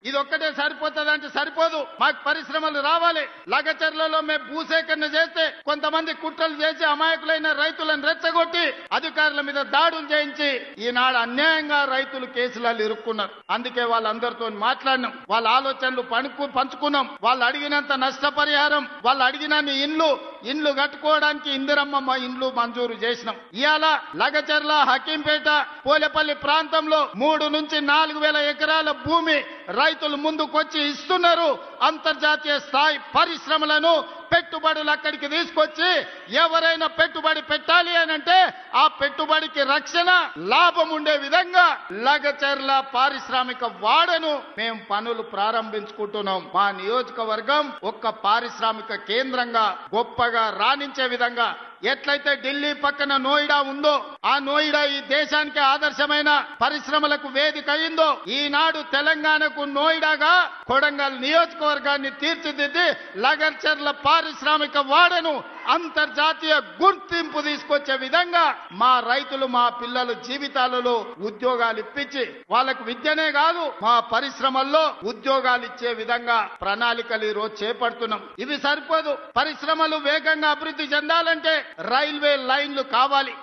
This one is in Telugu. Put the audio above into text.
ఇది ఒక్కటే సరిపోతుందంటే సరిపోదు, మాకు పరిశ్రమలు రావాలి. లగచర్లలో మేము భూసేకరణ చేస్తే కొంతమంది కుట్రలు చేసి అమాయకులైన రైతులను రెచ్చగొట్టి అధికారుల మీద దాడులు చేయించి ఈనాడు అన్యాయంగా రైతులు కేసులలో ఇరుక్కున్నారు. అందుకే వాళ్ళందరితో మాట్లాడినాం, వాళ్ళ ఆలోచనలు పంచుకున్నాం. వాళ్ళు అడిగినంత నష్టపరిహారం, వాళ్ళు అడిగినన్ని ఇండ్లు కట్టుకోవడానికి ఇందిరమ్మ ఇండ్లు మంజూరు చేసినాం. ఇవాళ లగచర్ల, హకీంపేట, పోలేపల్లి ప్రాంతంలో 3 నుంచి 4,000 ఎకరాల భూమి రైతులు ముందుకొచ్చి ఇస్తున్నారు. అంతర్జాతీయ స్థాయి పరిశ్రమలను, పెట్టుబడులు అక్కడికి తీసుకొచ్చి ఎవరైనా పెట్టుబడి పెట్టాలి అనంటే ఆ పెట్టుబడికి రక్షణ, లాభం ఉండే విధంగా లగచర్ల పారిశ్రామిక వాడను మేము పనులు ప్రారంభించుకుంటున్నాం. మా నియోజకవర్గం ఒక్క పారిశ్రామిక కేంద్రంగా గొప్పగా రాణించే విధంగా ఎట్లయితే ఢిల్లీ పక్కన నోయిడా ఉందో, ఆ నోయిడా ఈ దేశానికి ఆదర్శమైన పరిశ్రమలకు వేదిక అయిందో, ఈనాడు తెలంగాణకు నోయిడాగా కొడంగల్ నియోజకవర్గాన్ని తీర్చిదిద్ది లగచర్ల పారిశ్రామిక వాడను అంతర్జాతీయ గుర్తింపు తీసుకొచ్చే విధంగా మా రైతులు, మా పిల్లల జీవితాలలో ఉద్యోగాలు ఇప్పించి వాళ్ళకు విద్యనే కాదు మా పరిశ్రమల్లో ఉద్యోగాలు ఇచ్చే విధంగా ప్రణాళికలు ఈ రోజు చేపడుతున్నాం. ఇవి సరిపోదు, పరిశ్రమలు వేగంగా అభివృద్ధి చెందాలంటే రైల్వే లైన్లు కావాలి.